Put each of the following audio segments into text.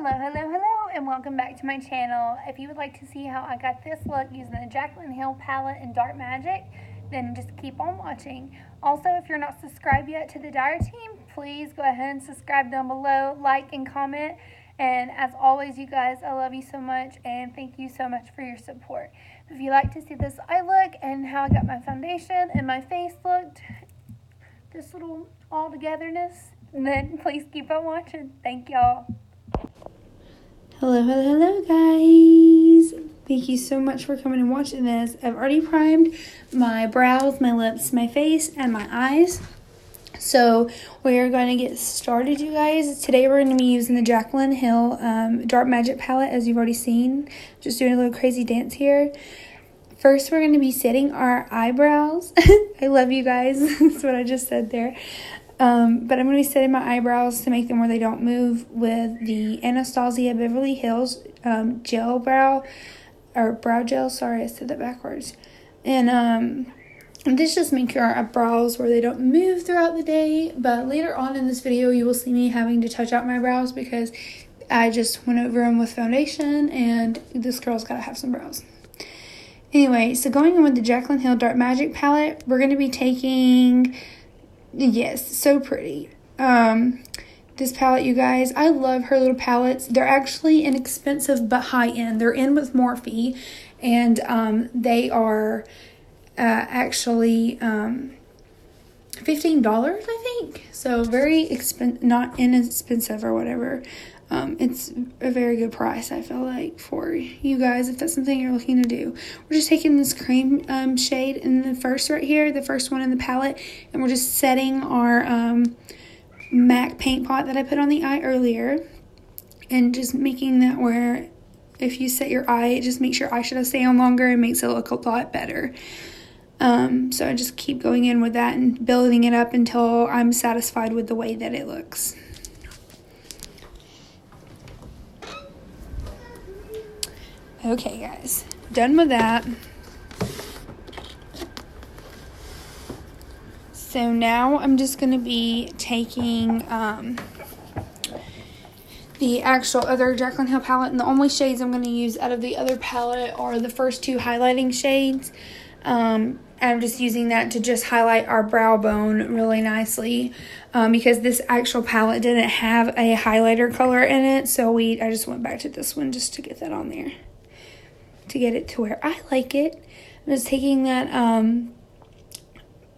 Hello, and welcome back to my channel. If you would like to see how I got this look using the Jaclyn Hill palette in Dark Magic, then just keep on watching. Also, if you're not subscribed yet to the Dyer team, please go ahead and subscribe down below, like and comment. And as always, you guys, I love you so much, and thank you so much for your support. If you like to see this eye look and how I got my foundation and my face looked, this little all-togetherness, then please keep on watching. Thank y'all. Hello guys. Thank you so much for coming and watching this. I've already primed my brows, my lips, my face, and my eyes. So we are going to get started, you guys. Today we're going to be using the Jaclyn Hill Dark Magic palette, as you've already seen. Just doing a little crazy dance here. First, we're going to be setting our eyebrows. I love you guys. That's what I just said there. But I'm going to be setting my eyebrows to make them where they don't move with the Anastasia Beverly Hills gel brow, or brow gel. Sorry, I said that backwards. And this just makes our brows where they don't move throughout the day. But later on in this video, you will see me having to touch out my brows because I just went over them with foundation, and this girl's got to have some brows. Anyway, so going in with the Jaclyn Hill Dark Magic palette, we're going to be taking, yes, so pretty. This palette, you guys, I love her little palettes. They're actually inexpensive but high-end. They're in with Morphe, and they are actually $15, I think. So very not inexpensive or whatever. It's a very good price, I feel like, for you guys, if that's something you're looking to do. We're just taking this cream shade in the first right here, the first one in the palette, and we're just setting our MAC paint pot that I put on the eye earlier, and just making that where if you set your eye, it just makes your eyeshadow stay on longer and makes it look a lot better. So I just keep going in with that and building it up until I'm satisfied with the way that it looks. Okay, guys, done with that. So now I'm just going to be taking the actual other Jaclyn Hill palette, and the only shades I'm going to use out of the other palette are the first two highlighting shades. I'm just using that to just highlight our brow bone really nicely, because this actual palette didn't have a highlighter color in it, so I just went back to this one just to get that on there, to get it to where I like it. I'm just taking that,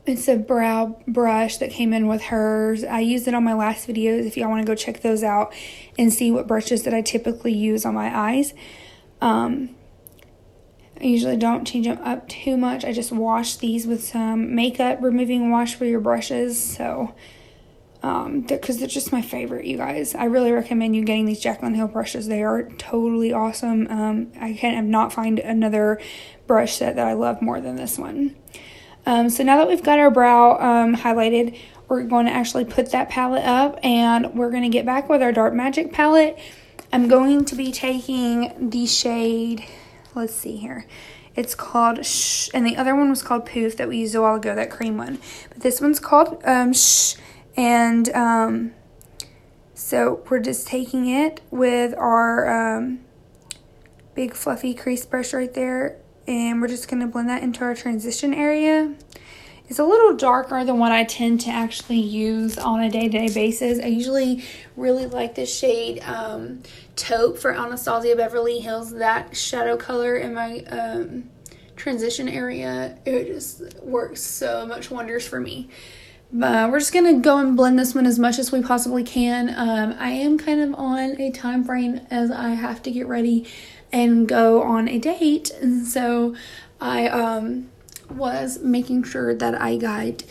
it's a brow brush that came in with hers. I used it on my last videos if y'all want to go check those out and see what brushes that I typically use on my eyes. I usually don't change them up too much. I just wash these with some makeup removing wash for your brushes. So, because they're just my favorite, you guys. I really recommend you getting these Jaclyn Hill brushes. They are totally awesome. I cannot find another brush set that I love more than this one. So now that we've got our brow highlighted, we're going to actually put that palette up, and we're going to get back with our Dark Magic palette. I'm going to be taking the shade, let's see here. It's called Shh, and the other one was called Poof that we used a while ago, that cream one. But this one's called Shh, and so we're just taking it with our big fluffy crease brush right there, and we're just going to blend that into our transition area. It's a little darker than what I tend to actually use on a day-to-day basis. I usually really like the shade Taupe for Anastasia Beverly Hills, that shadow color in my transition area. It just works so much wonders for me. We're just going to go and blend this one as much as we possibly can. I am kind of on a time frame as I have to get ready and go on a date, and so I was making sure that I got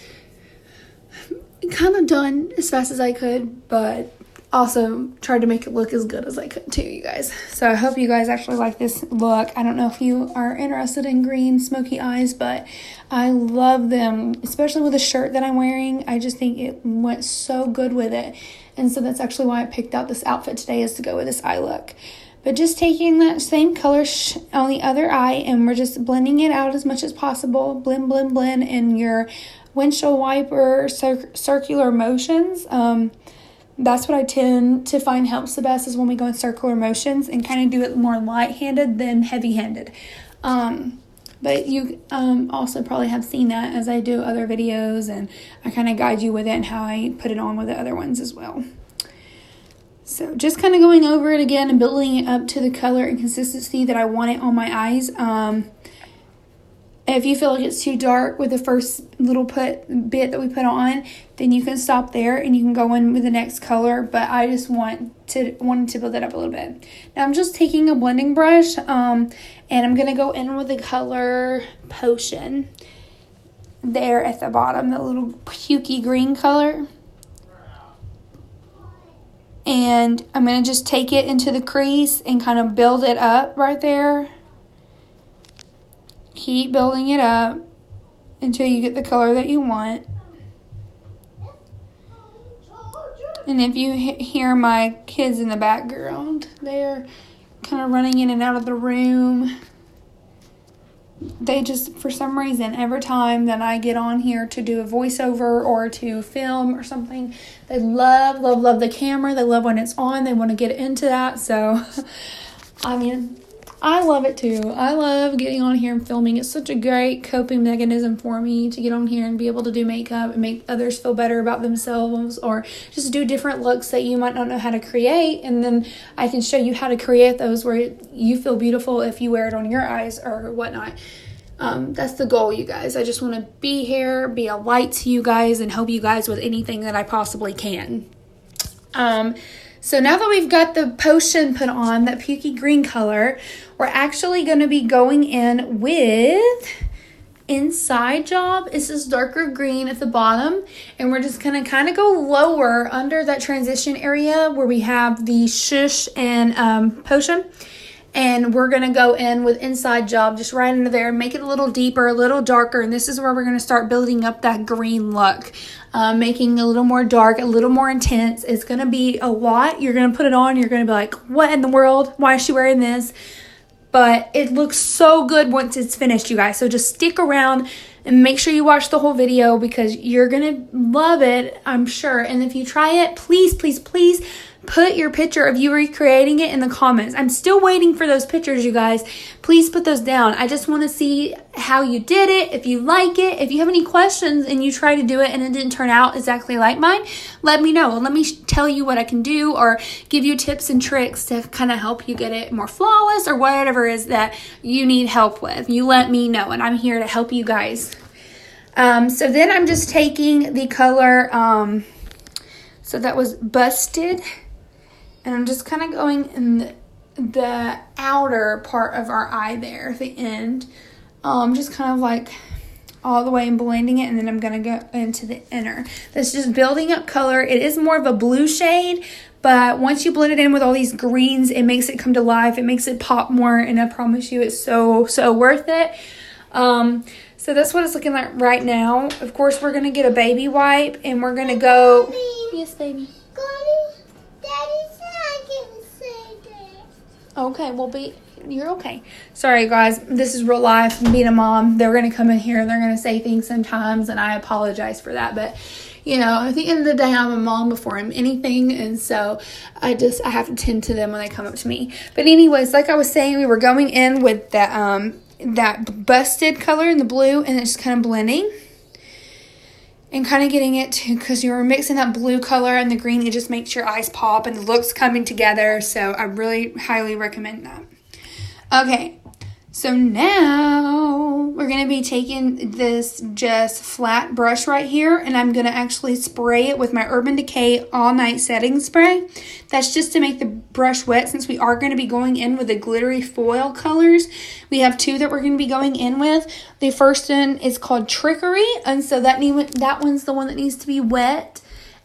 kind of done as fast as I could, but also tried to make it look as good as I could too, you guys. So I hope you guys actually like this look. I don't know if you are interested in green smoky eyes, but I love them, especially with the shirt that I'm wearing. I just think it went so good with it, and so that's actually why I picked out this outfit today, is to go with this eye look. But just taking that same color on the other eye, and we're just blending it out as much as possible. Blend, blend, blend in your windshield wiper circular motions. That's what I tend to find helps the best is when we go in circular motions and kind of do it more light-handed than heavy-handed. But you also probably have seen that as I do other videos, and I kind of guide you with it and how I put it on with the other ones as well. So just kind of going over it again and building it up to the color and consistency that I want it on my eyes. If you feel like it's too dark with the first little bit that we put on, then you can stop there and you can go in with the next color. But I just wanted to build it up a little bit. Now I'm just taking a blending brush and I'm going to go in with the color Potion there at the bottom, the little pukey green color. And I'm going to just take it into the crease and kind of build it up right there. Keep building it up until you get the color that you want. And if you hear my kids in the background, they're kind of running in and out of the room. They just, for some reason, every time that I get on here to do a voiceover or to film or something, they love the camera. They love when it's on. They want to get into that. So, I mean, I love it too. I love getting on here and filming. It's such a great coping mechanism for me to get on here and be able to do makeup and make others feel better about themselves, or just do different looks that you might not know how to create, and then I can show you how to create those where you feel beautiful if you wear it on your eyes or whatnot. That's the goal, you guys. I just want to be here, be a light to you guys, and help you guys with anything that I possibly can. So now that we've got the Potion put on, that pukey green color, we're actually going to be going in with Inside Job. It's this darker green at the bottom, and we're just going to kind of go lower under that transition area where we have the Shush and Potion. And we're going to go in with Inside Job just right under there, make it a little deeper, a little darker. And this is where we're going to start building up that green look, making it a little more dark, a little more intense. It's going to be a lot. You're going to put it on. You're going to be like, what in the world? Why is she wearing this? But it looks so good once it's finished, you guys. So just stick around and make sure you watch the whole video because you're going to love it, I'm sure. And if you try it, please, please, please put your picture of you recreating it in the comments. I'm still waiting for those pictures, you guys. Please put those down. I just want to see how you did it, if you like it. If you have any questions and you try to do it and it didn't turn out exactly like mine, let me know. Let me tell you what I can do or give you tips and tricks to kind of help you get it more flawless or whatever it is that you need help with. You let me know and I'm here to help you guys. So then I'm just taking the color, so that was Busted. And I'm just kind of going in the outer part of our eye there, the end. Just kind of like all the way and blending it. And then I'm going to go into the inner. That's just building up color. It is more of a blue shade. But once you blend it in with all these greens, it makes it come to life. It makes it pop more. And I promise you it's so, so worth it. So that's what it's looking like right now. Of course, we're going to get a baby wipe. And we're going to go... Mommy. Yes, baby. Daddy said I can say that. Okay, well, you're okay. Sorry, guys. This is real life. Being a mom, they're going to come in here and they're going to say things sometimes, and I apologize for that. But, you know, at the end of the day, I'm a mom before I'm anything, and so I have to tend to them when they come up to me. But anyways, like I was saying, we were going in with that Busted color in the blue, and it's kind of blending. And kind of getting it to, because you're mixing that blue color and the green, it just makes your eyes pop and the looks coming together. So I really highly recommend that. Okay, so now we're going to be taking this just flat brush right here. And I'm going to actually spray it with my Urban Decay All Night Setting Spray. That's just to make the brush wet since we are going to be going in with the glittery foil colors. We have two that we're going to be going in with. The first one is called Trickery, and so that one's the one that needs to be wet.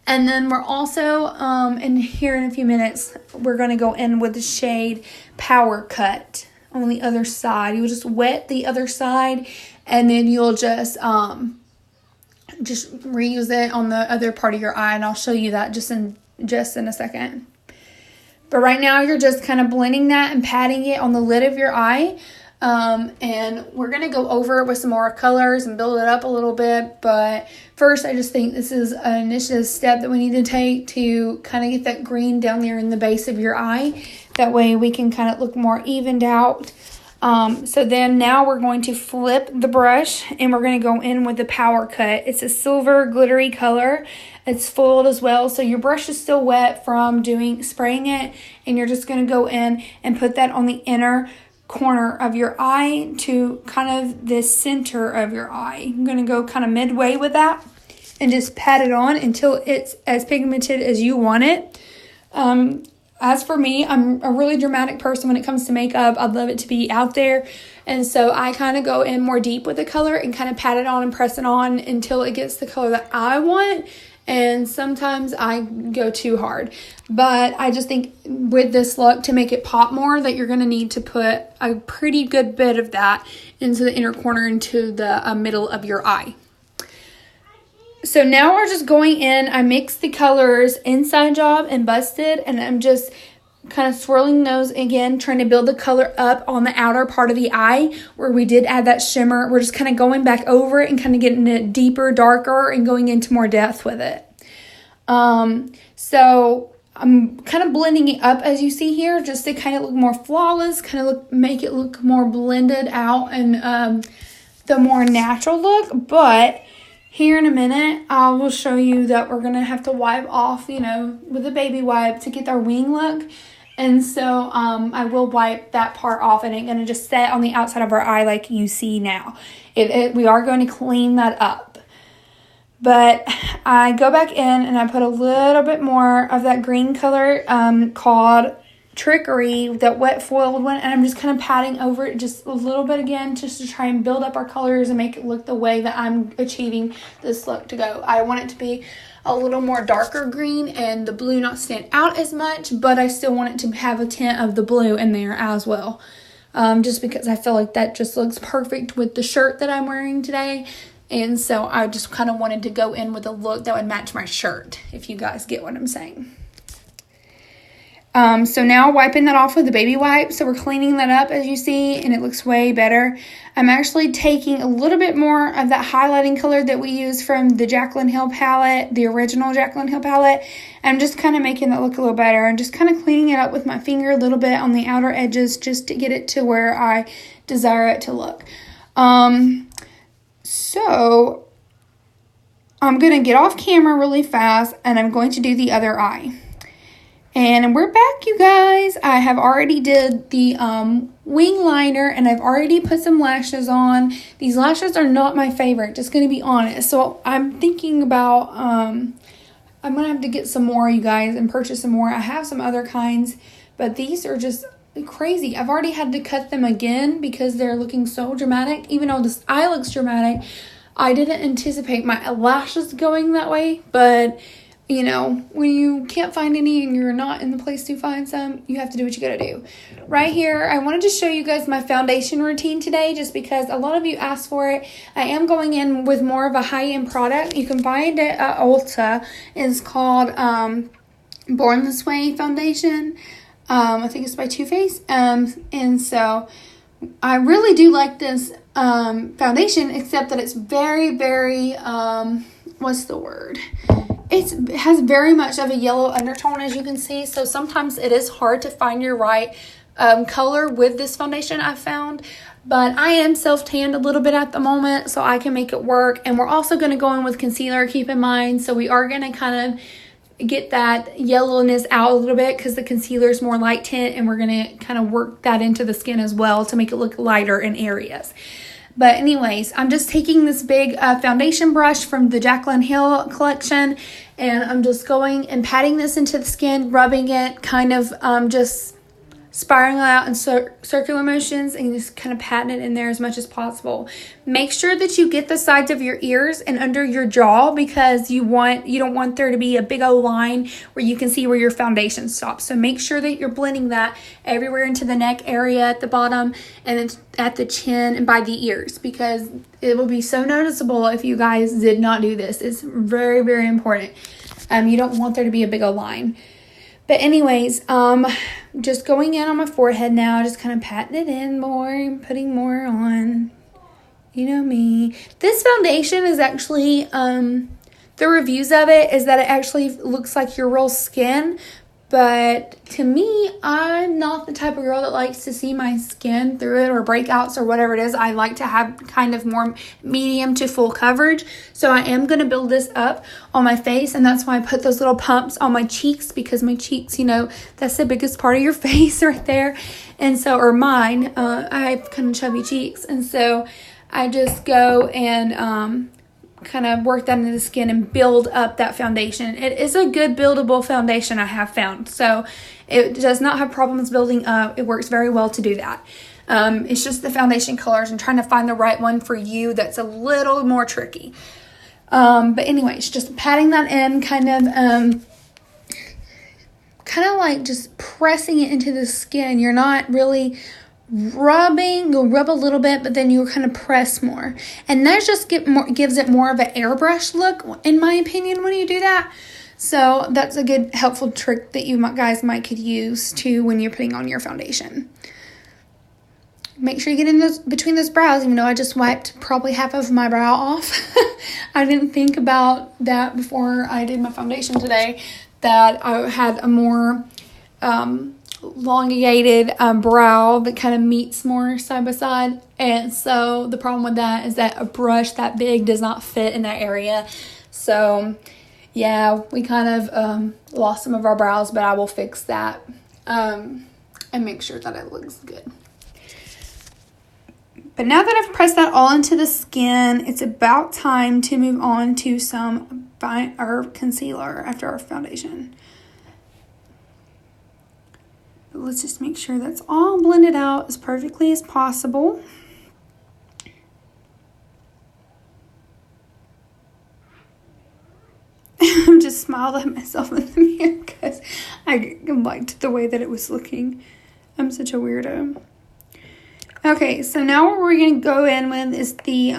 And then we're also, in here in a few minutes, we're going to go in with the shade Power Cut on the other side. You'll just wet the other side, and then you'll just reuse it on the other part of your eye, and I'll show you that just in a second. But right now, you're just kind of blending that and patting it on the lid of your eye. And we're going to go over it with some more colors and build it up a little bit. But first, I just think this is an initiative step that we need to take to kind of get that green down there in the base of your eye. That way we can kind of look more evened out. So then now we're going to flip the brush and we're going to go in with the Power Cut. It's a silver glittery color. It's foiled as well, so your brush is still wet from spraying it, and you're just going to go in and put that on the inner corner of your eye to kind of the center of your eye. I'm going to go kind of midway with that and just pat it on until it's as pigmented as you want it. As for me, I'm a really dramatic person when it comes to makeup. I'd love it to be out there. And so I kind of go in more deep with the color and kind of pat it on and press it on until it gets the color that I want. And sometimes I go too hard. But I just think with this look, to make it pop more, that you're going to need to put a pretty good bit of that into the inner corner, into the middle of your eye. So now we're just going in. I mixed the colors Inside Job and Busted, and I'm just kind of swirling those again, trying to build the color up on the outer part of the eye where we did add that shimmer. We're just kind of going back over it and kind of getting it deeper, darker, and going into more depth with it. So I'm kind of blending it up as you see here, just to kind of look more flawless, kind of make it look more blended out and the more natural look. But here in a minute, I will show you that we're going to have to wipe off, with a baby wipe to get our wing look. And so I will wipe that part off, and it's going to just set on the outside of our eye like you see now. We are going to clean that up. But I go back in and I put a little bit more of that green color called Trickery, that wet foiled one, and I'm just kind of patting over it just a little bit again, just to try and build up our colors and make it look the way that I'm achieving this look to go. I want it to be a little more darker green and the blue not stand out as much, but I still want it to have a tint of the blue in there as well. Just because I feel like that just looks perfect with the shirt that I'm wearing today. And so I just kind of wanted to go in with a look that would match my shirt, if you guys get what I'm saying. So now wiping that off with the baby wipe. So we're cleaning that up as you see, and it looks way better. I'm actually taking a little bit more of that highlighting color that we used from the Jaclyn Hill palette, the original Jaclyn Hill palette. I'm just kind of making that look a little better and just kind of cleaning it up with my finger a little bit on the outer edges just to get it to where I desire it to look. So I'm going to get off camera really fast and I'm going to do the other eye. And we're back, you guys. I have already did the wing liner and I've already put some lashes on. These lashes are not my favorite, just going to be honest. So I'm thinking about, I'm going to have to get some more, you guys, and purchase some more. I have some other kinds, but these are just crazy. I've already had to cut them again because they're looking so dramatic. Even though this eye looks dramatic, I didn't anticipate my lashes going that way, but when you can't find any and you're not in the place to find some, you have to do what you gotta do. Right here, I wanted to show you guys my foundation routine today just because a lot of you asked for it. I am going in with more of a high-end product. You can find it at Ulta. It's called Born This Way foundation. I think it's by Too Faced. And so I really do like this foundation, except that it's very, very, what's the word? It has very much of a yellow undertone, as you can see. So sometimes it is hard to find your right color with this foundation, I found. But I am self-tanned a little bit at the moment, so I can make it work. And we're also going to go in with concealer, keep in mind. So we are going to kind of get that yellowness out a little bit because the concealer is more light tint. And we're going to kind of work that into the skin as well to make it look lighter in areas. But anyways, I'm just taking this big foundation brush from the Jaclyn Hill collection, and I'm just going and patting this into the skin, rubbing it, kind of just spiraling out in circular motions and just kind of patting it in there as much as possible. Make sure that you get the sides of your ears and under your jaw because you don't want there to be a big old line where you can see where your foundation stops. So make sure that you're blending that everywhere into the neck area at the bottom and then at the chin and by the ears because it will be so noticeable if you guys did not do this. It's very, very important. You don't want there to be a big old line. But anyways, just going in on my forehead now, just kind of patting it in more and putting more on. You know me. This foundation is actually, the reviews of it is that it actually looks like your real skin. But to me, I'm not the type of girl that likes to see my skin through it or breakouts or whatever it is. I like to have kind of more medium to full coverage. So I am going to build this up on my face. And that's why I put those little pumps on my cheeks, because my cheeks, you know, that's the biggest part of your face right there. And so, or mine, I have kind of chubby cheeks. And so I just go and kind of work that into the skin and build up that foundation. It is a good buildable foundation, I have found. So it does not have problems building up. It works very well to do that. It's just the foundation colors and trying to find the right one for you that's a little more tricky. But anyways, just patting that in, kind of like just pressing it into the skin. You're not really rubbing. You'll rub a little bit, but then you'll kind of press more, and that just gives it more of an airbrush look, in my opinion, when you do that. So that's a good helpful trick that you guys might could use too when you're putting on your foundation. Make sure you get in those between those brows, even though I just wiped probably half of my brow off. I didn't think about that before I did my foundation today, that I had a more elongated brow that kind of meets more side by side. And so the problem with that is that a brush that big does not fit in that area. So yeah, we kind of lost some of our brows, but I will fix that and make sure that it looks good. But now that I've pressed that all into the skin, it's about time to move on to some concealer after our foundation. But let's just make sure that's all blended out as perfectly as possible. I just smiled at myself in the mirror because I liked the way that it was looking. I'm such a weirdo. Okay, so now what we're going to go in with is the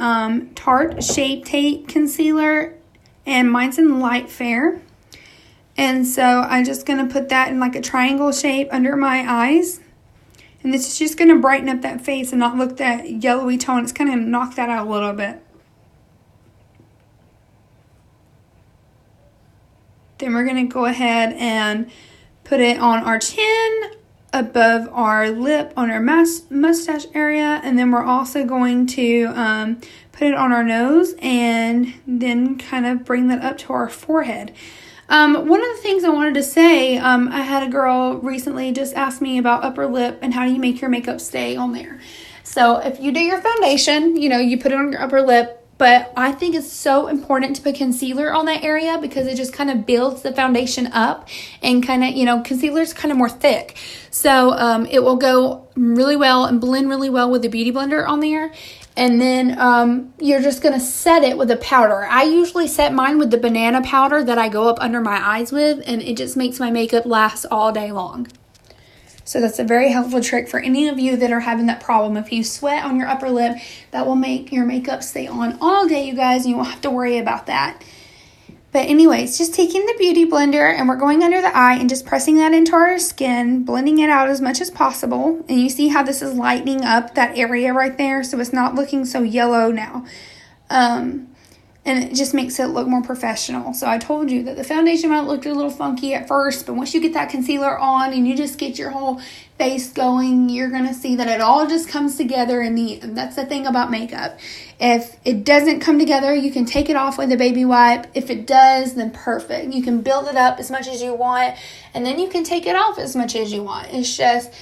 Tarte Shape Tape Concealer, and mine's in Light Fair. And so I'm just going to put that in like a triangle shape under my eyes. And this is just going to brighten up that face and not look that yellowy tone. It's going to knock that out a little bit. Then we're going to go ahead and put it on our chin, above our lip, on our mustache area, and then we're also going to put it on our nose and then kind of bring that up to our forehead. One of the things I wanted to say, I had a girl recently just ask me about upper lip and how do you make your makeup stay on there. So if you do your foundation, you put it on your upper lip, but I think it's so important to put concealer on that area because it just kind of builds the foundation up and kind of, concealer is kind of more thick. So it will go really well and blend really well with the Beauty Blender on there. And then you're just going to set it with a powder. I usually set mine with the banana powder that I go up under my eyes with, and it just makes my makeup last all day long. So that's a very helpful trick for any of you that are having that problem. If you sweat on your upper lip, that will make your makeup stay on all day, you guys, and you won't have to worry about that. But anyways, just taking the Beauty Blender and we're going under the eye and just pressing that into our skin, blending it out as much as possible. And you see how this is lightening up that area right there, so it's not looking so yellow now. And it just makes it look more professional. So I told you that the foundation might look a little funky at first, but once you get that concealer on and you just get your whole face going, you're going to see that it all just comes together in the end. That's the thing about makeup. If it doesn't come together, you can take it off with a baby wipe. If it does, then perfect. You can build it up as much as you want, and then you can take it off as much as you want. It's just...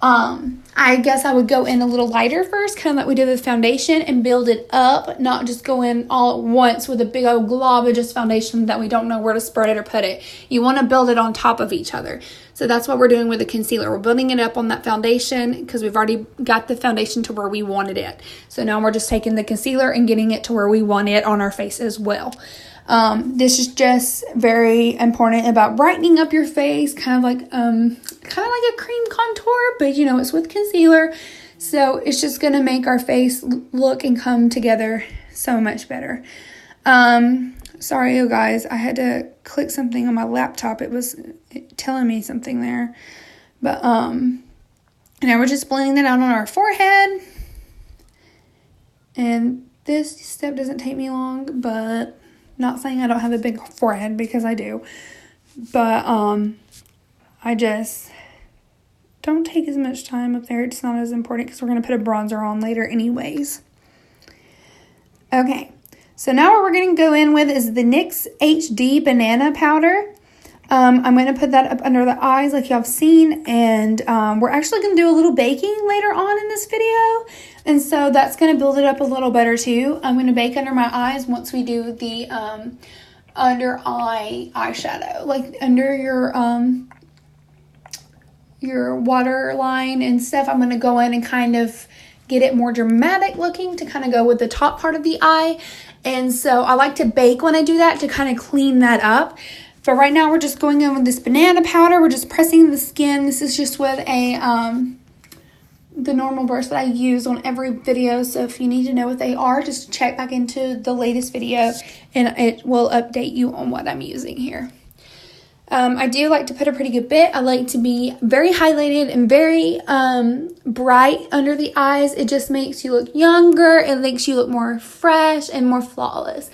I guess I would go in a little lighter first, kind of like we did with foundation, and build it up, not just go in all at once with a big old glob of just foundation that we don't know where to spread it or put it. You want to build it on top of each other. So that's what we're doing with the concealer. We're building it up on that foundation because we've already got the foundation to where we wanted it. So now we're just taking the concealer and getting it to where we want it on our face as well. This is just very important about brightening up your face, kind of like a cream contour, but it's with concealer. So it's just going to make our face look and come together so much better. Sorry, you guys, I had to click something on my laptop. It was telling me something there. But, now we're just blending that out on our forehead. And this step doesn't take me long, but not saying I don't have a big forehead because I do. But, I just don't take as much time up there. It's not as important because we're going to put a bronzer on later anyways. Okay, so now what we're going to go in with is the NYX HD Banana Powder. I'm going to put that up under the eyes like y'all have seen, and we're actually going to do a little baking later on in this video, and so that's going to build it up a little better too. I'm going to bake under my eyes once we do the under eye eyeshadow, like under your waterline and stuff. I'm going to go in and kind of get it more dramatic looking to kind of go with the top part of the eye. And so I like to bake when I do that to kind of clean that up. But right now we're just going in with this banana powder. We're just pressing the skin. This is just with the normal brush that I use on every video. So if you need to know what they are, just check back into the latest video and it will update you on what I'm using here. I do like to put a pretty good bit. I like to be very highlighted and very bright under the eyes. It just makes you look younger. It makes you look more fresh and more flawless.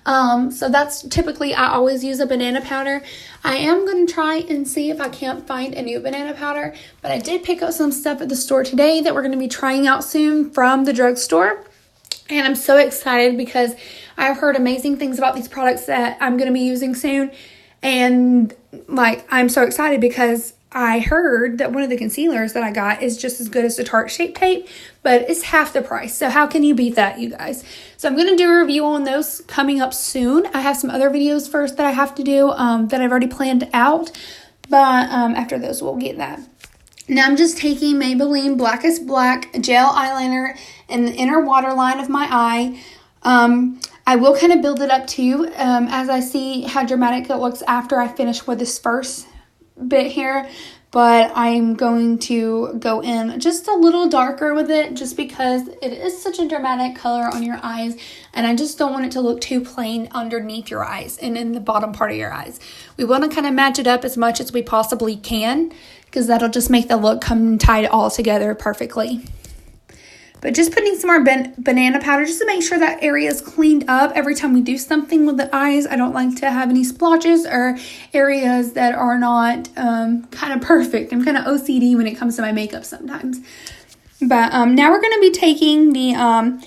So that's typically, I always use a banana powder. I am going to try and see if I can't find a new banana powder, but I did pick up some stuff at the store today that we're going to be trying out soon from the drugstore. And I'm so excited because I've heard amazing things about these products that I'm going to be using soon. And like, I'm so excited because I heard that one of the concealers that I got is just as good as the Tarte Shape Tape, but it's half the price. So how can you beat that, you guys? So I'm going to do a review on those coming up soon. I have some other videos first that I have to do that I've already planned out. But after those, we'll get that. Now I'm just taking Maybelline Blackest Black Gel Eyeliner in the inner waterline of my eye. I will kind of build it up too as I see how dramatic it looks after I finish with this first bit here. But I'm going to go in just a little darker with it just because it is such a dramatic color on your eyes. And I just don't want it to look too plain underneath your eyes and in the bottom part of your eyes. We want to kind of match it up as much as we possibly can because that'll just make the look come tied all together perfectly. But just putting some more banana powder just to make sure that area is cleaned up every time we do something with the eyes. I don't like to have any splotches or areas that are not kind of perfect. I'm kind of OCD when it comes to my makeup sometimes. But now we're going to be taking the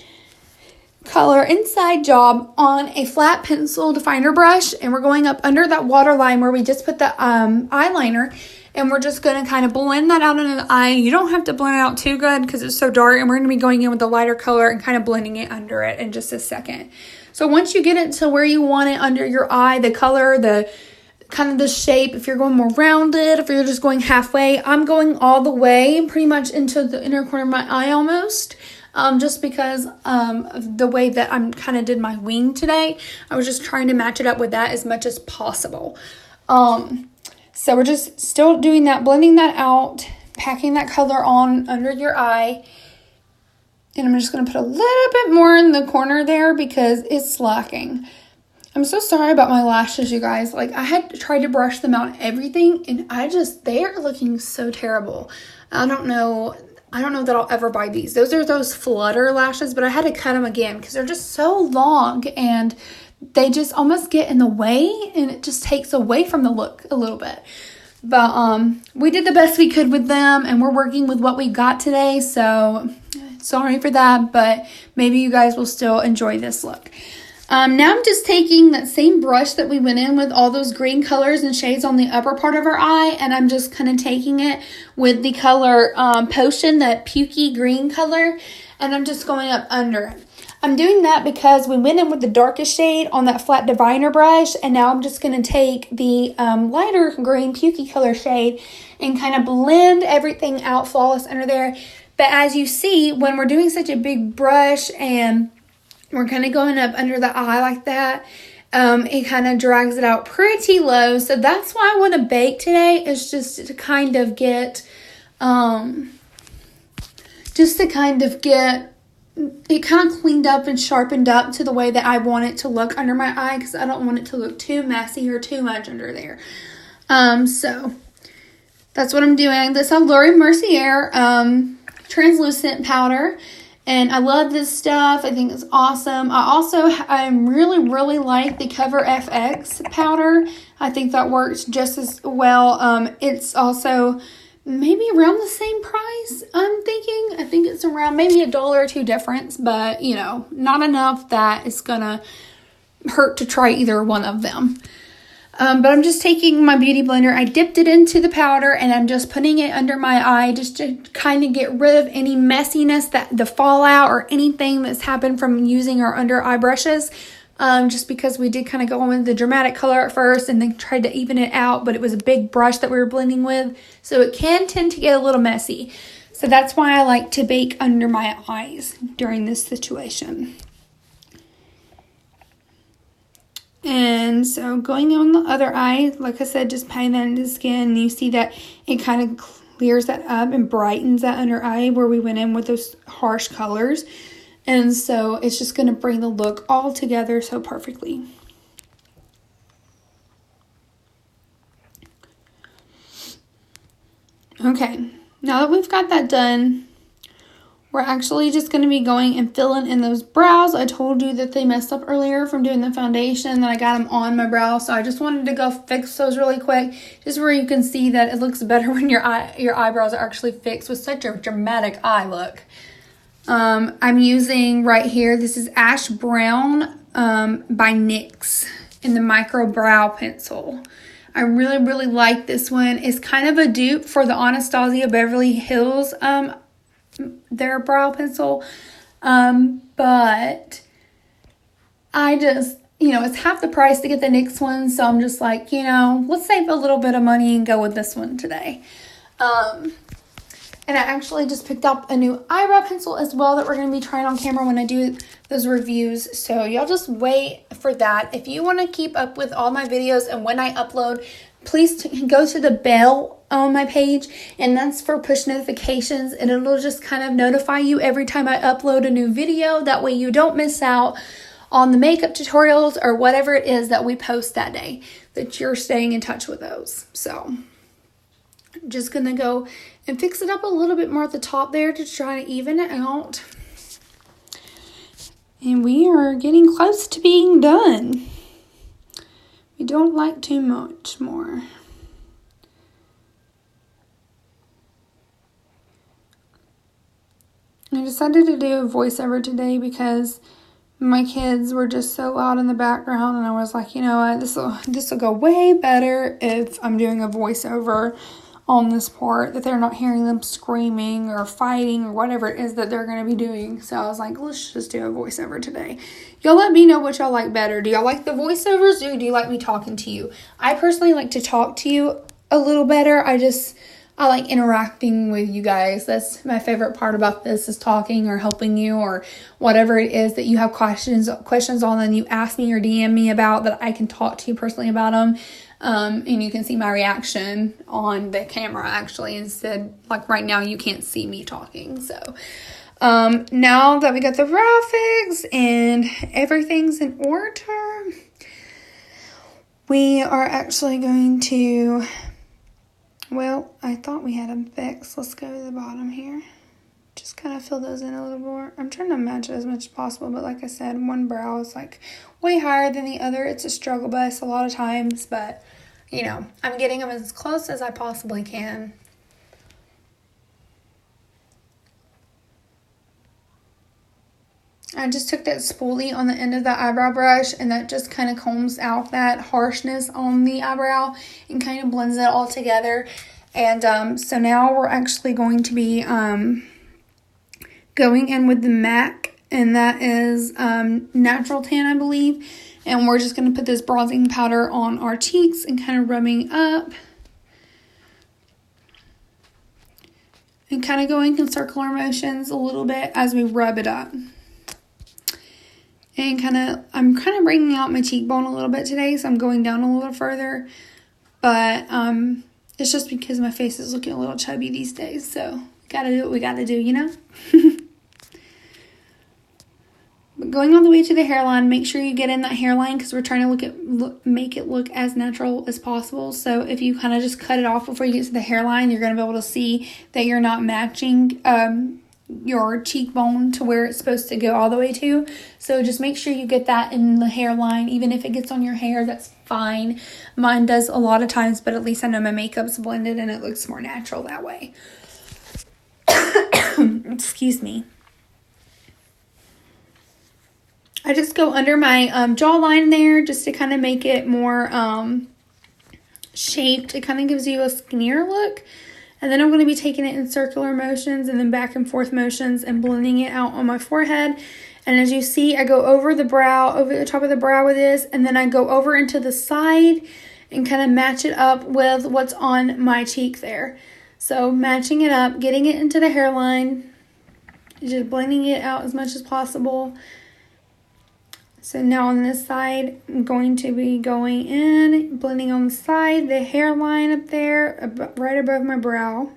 color Inside Job on a flat pencil definer brush. And we're going up under that waterline where we just put the eyeliner. And we're just going to kind of blend that out under the eye. You don't have to blend it out too good because it's so dark. And we're going to be going in with the lighter color and kind of blending it under it in just a second. So once you get it to where you want it under your eye, the color, the kind of the shape, if you're going more rounded, if you're just going halfway, I'm going all the way pretty much into the inner corner of my eye almost. Just because of the way that I'm kind of did my wing today. I was just trying to match it up with that as much as possible. So we're just still doing that, blending that out, packing that color on under your eye. And I'm just going to put a little bit more in the corner there because it's slacking. I'm so sorry about my lashes, you guys. Like, I had tried to brush them out and everything, and they are looking so terrible. I don't know that I'll ever buy these. Those are those Flutter lashes, but I had to cut them again because they're just so long and they just almost get in the way and it just takes away from the look a little bit. But we did the best we could with them and we're working with what we got today. So sorry for that, but maybe you guys will still enjoy this look. Now I'm just taking that same brush that we went in with all those green colors and shades on the upper part of our eye. And I'm just kind of taking it with the color Potion, that pukey green color. And I'm just going up under it. I'm doing that because we went in with the darkest shade on that flat diviner brush, and now I'm just going to take the lighter green pukey color shade and kind of blend everything out flawless under there. But as you see, when we're doing such a big brush and we're kind of going up under the eye like that, it kind of drags it out pretty low. So that's why I want to bake today, is just to kind of get it kind of cleaned up and sharpened up to the way that I want it to look under my eye, because I don't want it to look too messy or too much under there. So that's what I'm doing. This is Laura Mercier translucent powder. And I love this stuff. I think it's awesome. I really like the Cover FX powder. I think that works just as well. It's also maybe around the same price, I'm thinking. I think it's around maybe $1 or $2 difference, but you know, not enough that it's gonna hurt to try either one of them. But I'm just taking my beauty blender, I dipped it into the powder, and I'm just putting it under my eye just to kind of get rid of any messiness, that the fallout or anything that's happened from using our under eye brushes. Just because we did kind of go on with the dramatic color at first and then tried to even it out, but it was a big brush that we were blending with, so it can tend to get a little messy. So that's why I like to bake under my eyes during this situation. And so going on the other eye, like I said, just patting that into the skin, and you see that it kind of clears that up and brightens that under eye where we went in with those harsh colors. And so it's just going to bring the look all together so perfectly. Okay, now that we've got that done, we're actually just going to be going and filling in those brows. I told you that they messed up earlier from doing the foundation, that I got them on my brow. So I just wanted to go fix those really quick, just where you can see that it looks better when your eyebrows are actually fixed with such a dramatic eye look. I'm using right here, this is Ash Brown by NYX in the micro brow pencil. I really like this one. It's kind of a dupe for the Anastasia Beverly Hills their brow pencil, but I just, you know, it's half the price to get the NYX one, so I'm just like, you know, let's save a little bit of money and go with this one today. And I actually just picked up a new eyebrow pencil as well that we're going to be trying on camera when I do those reviews, so y'all just wait for that. If you want to keep up with all my videos and when I upload, please go to the bell on my page, and that's for push notifications, and it'll just kind of notify you every time I upload a new video. That way you don't miss out on the makeup tutorials or whatever it is that we post that day, that you're staying in touch with those. So I'm just gonna go and fix it up a little bit more at the top there to try to even it out. And we are getting close to being done. We don't like too much more. I decided to do a voiceover today because my kids were just so loud in the background, and I was like, you know what, this will go way better if I'm doing a voiceover on this part, that they're not hearing them screaming or fighting or whatever it is that they're going to be doing. So I was like, let's just do a voiceover today. Y'all let me know what y'all like better. Do y'all like the voiceovers, or do you like me talking to you? I personally like to talk to you a little better. I like interacting with you guys. That's my favorite part about this, is talking or helping you, or whatever it is that you have questions on and you ask me or DM me about, that I can talk to you personally about them. And you can see my reaction on the camera actually, instead, like right now you can't see me talking. So now that we got the brow fix and everything's in order, we are actually going to, well, I thought we had them fixed. Let's go to the bottom here. Just kind of fill those in a little more. I'm trying to match it as much as possible, but like I said, one brow is like way higher than the other. It's a struggle bus a lot of times, but you know, I'm getting them as close as I possibly can. I just took that spoolie on the end of the eyebrow brush, and that just kind of combs out that harshness on the eyebrow and kind of blends it all together. And so now we're actually going to be going in with the MAC, and that is Natural Tan, I believe. And we're just going to put this bronzing powder on our cheeks and kind of rubbing up. And kind of going in circular motions a little bit as we rub it up. And I'm kind of bringing out my cheekbone a little bit today, so I'm going down a little further. But it's just because my face is looking a little chubby these days, so gotta do what we gotta do, you know? Going all the way to the hairline, make sure you get in that hairline because we're trying to make it look as natural as possible. So if you kind of just cut it off before you get to the hairline, you're going to be able to see that you're not matching your cheekbone to where it's supposed to go all the way to. So just make sure you get that in the hairline. Even if it gets on your hair, that's fine. Mine does a lot of times, but at least I know my makeup's blended and it looks more natural that way. Excuse me. I just go under my jawline there just to kind of make it more shaped. It kind of gives you a skinnier look. And then I'm going to be taking it in circular motions and then back and forth motions and blending it out on my forehead. And as you see, I go over the brow, over the top of the brow with this, and then I go over into the side and kind of match it up with what's on my cheek there. So matching it up, getting it into the hairline, just blending it out as much as possible. So now on this side, I'm going to be going in, blending on the side, the hairline up there, right above my brow.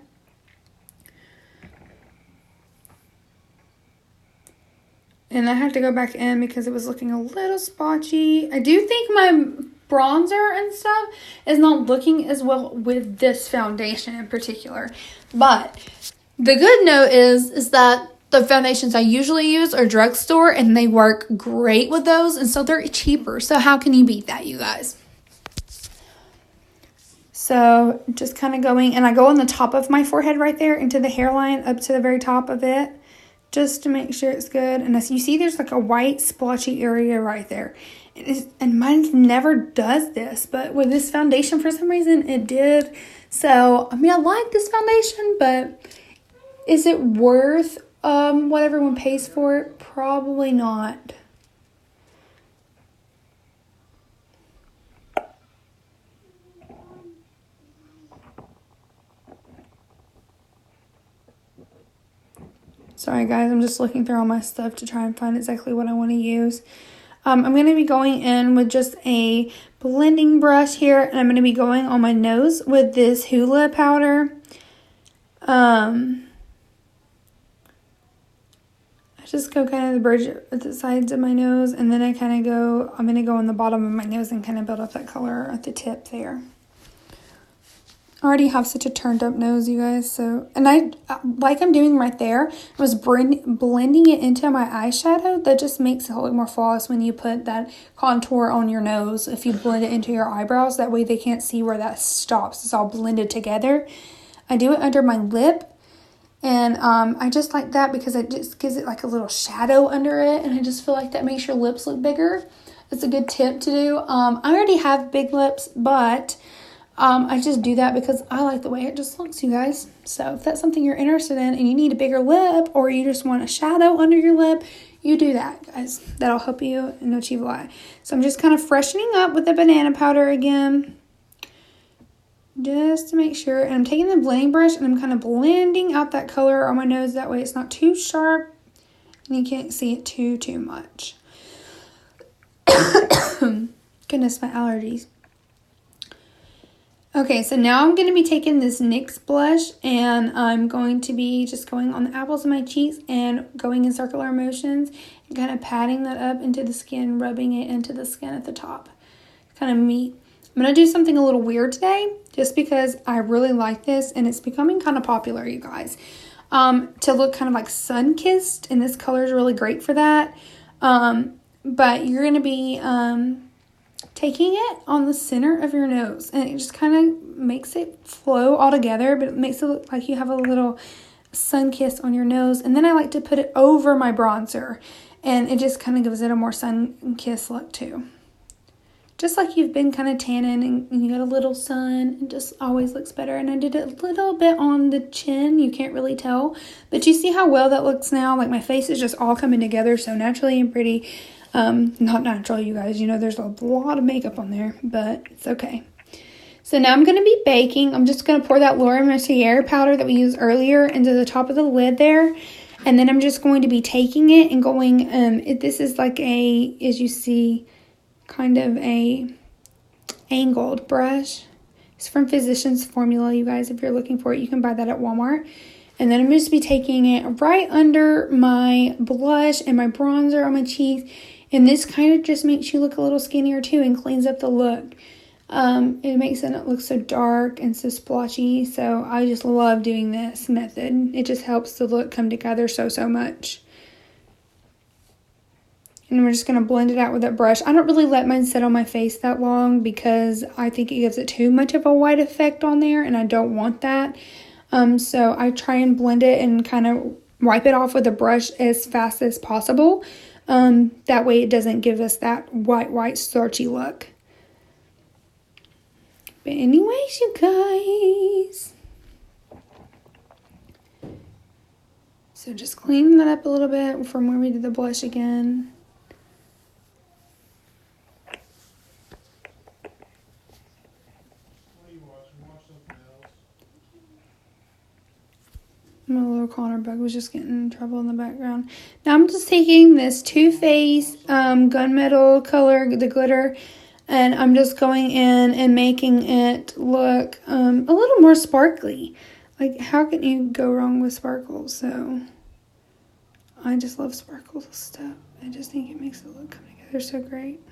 And I have to go back in because it was looking a little spotchy. I do think my bronzer and stuff is not looking as well with this foundation in particular. But the good note is that the foundations I usually use are drugstore and they work great with those, and so they're cheaper. So how can you beat that, you guys? So just kind of going, and I go on the top of my forehead right there into the hairline up to the very top of it just to make sure it's good. And as you see, there's like a white splotchy area right there. And mine never does this, but with this foundation, for some reason, it did. So, I mean, I like this foundation, but is it worth what everyone pays for it? Probably not. Sorry guys, I'm just looking through all my stuff to try and find exactly what I want to use. I'm going to be going in with just a blending brush here, and I'm going to be going on my nose with this Hoola powder. I just go kind of the bridge at the sides of my nose, and then I'm going to go on the bottom of my nose and kind of build up that color at the tip there. I already have such a turned up nose, you guys, so, and like I'm doing right there, I was blending it into my eyeshadow. That just makes it look more flawless when you put that contour on your nose. If you blend it into your eyebrows, that way they can't see where that stops. It's all blended together. I do it under my lip, and I just like that because it just gives it like a little shadow under it, and I just feel like that makes your lips look bigger. It's a good tip to do. I already have big lips, but I just do that because I like the way it just looks, you guys. So if that's something you're interested in and you need a bigger lip, or you just want a shadow under your lip, you do that, guys. That'll help you and achieve a lot. So I'm just kind of freshening up with the banana powder again, just to make sure. And I'm taking the blending brush and I'm kind of blending out that color on my nose. That way it's not too sharp and you can't see it too much. Goodness, my allergies. Okay, so now I'm going to be taking this NYX blush, and I'm going to be just going on the apples of my cheeks and going in circular motions and kind of patting that up into the skin, rubbing it into the skin at the top. Kind of neat. I'm going to do something a little weird today just because I really like this, and it's becoming kind of popular, you guys. To look kind of like sun-kissed, and this color is really great for that. But you're going to be taking it on the center of your nose, and it just kind of makes it flow all together, but it makes it look like you have a little sun kiss on your nose. And then I like to put it over my bronzer, and it just kind of gives it a more sun kiss look too. Just like you've been kind of tanning and you got a little sun, it just always looks better. And I did it a little bit on the chin. You can't really tell, but you see how well that looks now? Like my face is just all coming together so naturally and pretty. Not natural, you guys. You know, there's a lot of makeup on there, but it's okay. So now I'm going to be baking. I'm just going to pour that Laura Mercier powder that we used earlier into the top of the lid there. And then I'm just going to be taking it and going, this is like a, as you see, kind of a angled brush. It's from Physicians Formula, you guys. If you're looking for it, you can buy that at Walmart. And then I'm just be taking it right under my blush and my bronzer on my cheeks. And this kind of just makes you look a little skinnier too and cleans up the look. It makes it not look so dark and so splotchy. So I just love doing this method. It just helps the look come together so much. And we're just going to blend it out with that brush. I don't really let mine sit on my face that long because I think it gives it too much of a white effect on there, and I don't want that. So I try and blend it and kind of wipe it off with a brush as fast as possible. That way it doesn't give us that white starchy look. But anyways, you guys. So just cleaning that up a little bit from where we did the blush again. My little corner bug was just getting in trouble in the background. Now I'm just taking this Too Faced gunmetal color, the glitter, and I'm just going in and making it look a little more sparkly. Like, how can you go wrong with sparkles? So I just love sparkles stuff. I just think it makes it look come together so great.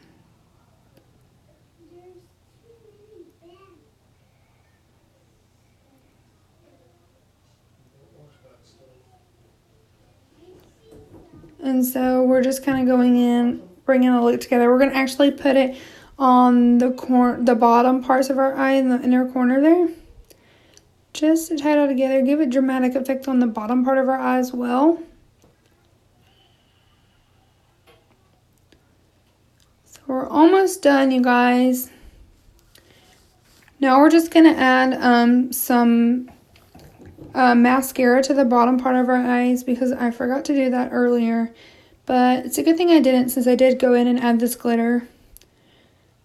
And so we're just kind of going in, bringing the look together. We're going to actually put it on the bottom parts of our eye in the inner corner there. Just to tie it all together. Give it dramatic effect on the bottom part of our eye as well. So we're almost done, you guys. Now we're just going to add some mascara to the bottom part of our eyes because I forgot to do that earlier, but it's a good thing I didn't since I did go in and add this glitter.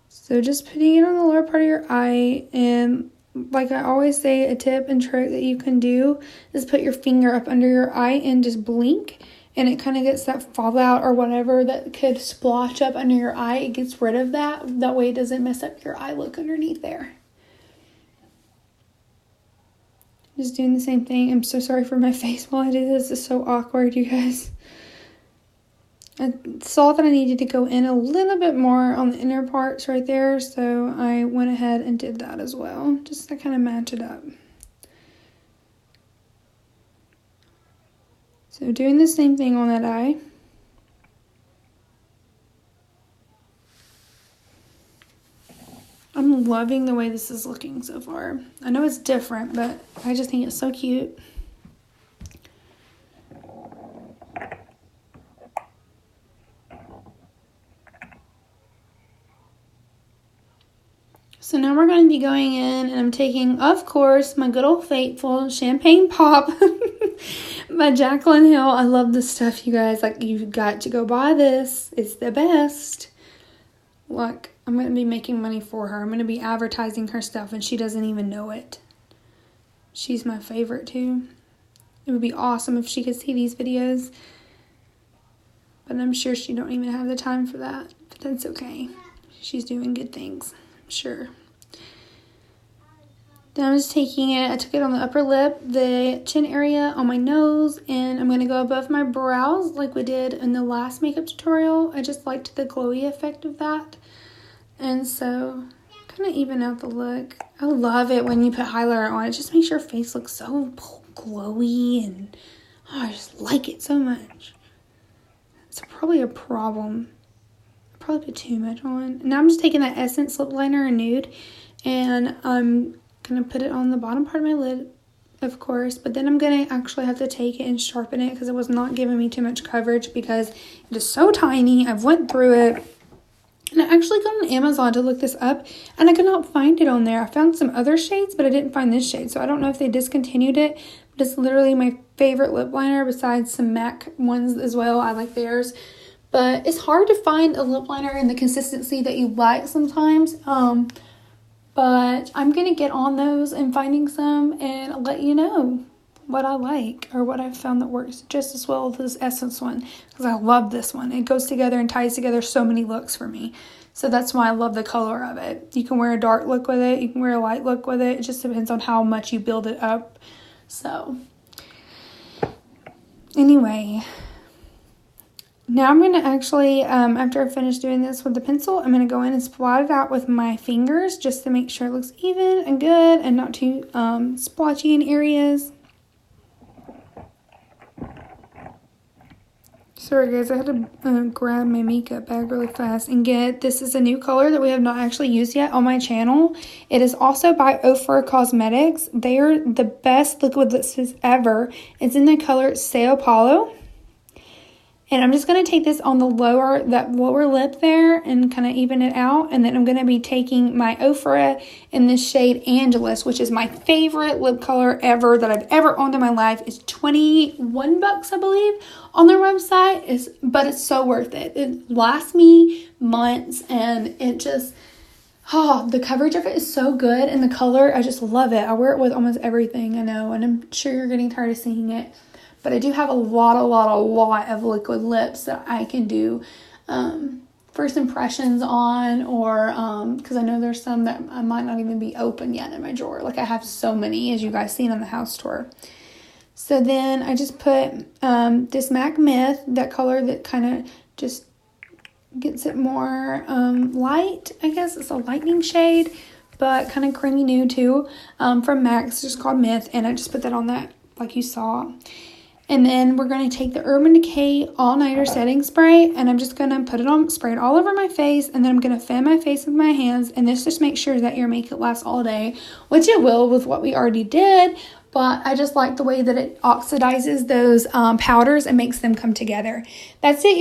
So just putting it on the lower part of your eye, and like I always say, a tip and trick that you can do is put your finger up under your eye and just blink, and it kind of gets that fallout or whatever that could splotch up under your eye. It gets rid of that. That way it doesn't mess up your eye look underneath there. Just doing the same thing. I'm so sorry for my face while I do this. It's so awkward, you guys. I saw that I needed to go in a little bit more on the inner parts right there, so I went ahead and did that as well, just to kind of match it up. So doing the same thing on that eye. I'm loving the way this is looking so far. I know it's different, but I just think it's so cute. So now we're going to be going in, and I'm taking, of course, my good old faithful Champagne Pop by Jaclyn Hill. I love this stuff, you guys. Like, you've got to go buy this. It's the best. Look, I'm going to be making money for her. I'm going to be advertising her stuff, and she doesn't even know it. She's my favorite, too. It would be awesome if she could see these videos. But I'm sure she don't even have the time for that. But that's okay. She's doing good things, I'm sure. Then I'm just taking it. I took it on the upper lip, the chin area, on my nose, and I'm going to go above my brows like we did in the last makeup tutorial. I just liked the glowy effect of that. And so, kind of even out the look. I love it when you put highlighter on. It just makes your face look so glowy, and I just like it so much. It's probably a problem. I probably put too much on. Now I'm just taking that Essence lip liner in Nude, and I'm going to put it on the bottom part of my lid, of course, but then I'm going to actually have to take it and sharpen it because it was not giving me too much coverage because it is so tiny. I've went through it, and I actually got on Amazon to look this up, and I could not find it on there. I found some other shades, but I didn't find this shade, so I don't know if they discontinued it, but it's literally my favorite lip liner besides some MAC ones as well. I like theirs, but it's hard to find a lip liner in the consistency that you like sometimes. But I'm going to get on those and finding some and let you know what I like or what I've found that works just as well as this Essence one, because I love this one. It goes together and ties together so many looks for me. So that's why I love the color of it. You can wear a dark look with it. You can wear a light look with it. It just depends on how much you build it up. So Anyway, now I'm going to actually, after I finish doing this with the pencil, I'm going to go in and spot it out with my fingers just to make sure it looks even and good and not too splotchy in areas. Sorry guys, I had to grab my makeup bag really fast and this is a new color that we have not actually used yet on my channel. It is also by Ofra Cosmetics. They are the best liquid lipsticks ever. It's in the color Sao Paulo. And I'm just going to take this on that lower lip there and kind of even it out. And then I'm going to be taking my Ofra in this shade Angelus, which is my favorite lip color ever that I've ever owned in my life. It's $21, I believe, on their website. But it's so worth it. It lasts me months and it just, the coverage of it is so good. And the color, I just love it. I wear it with almost everything I know. And I'm sure you're getting tired of seeing it. But I do have a lot of liquid lips that I can do first impressions on, or because I know there's some that I might not even be open yet in my drawer. Like I have so many, as you guys seen on the house tour. So then I just put this MAC Myth, that color that kind of just gets it more light. I guess it's a lightning shade, but kind of creamy nude too, from MAC. It's just called Myth, and I just put that on that like you saw. And then we're going to take the Urban Decay All Nighter Setting Spray, and I'm just going to spray it all over my face, and then I'm going to fan my face with my hands, and this just makes sure that your makeup lasts all day, which it will with what we already did, but I just like the way that it oxidizes those powders and makes them come together. That's it.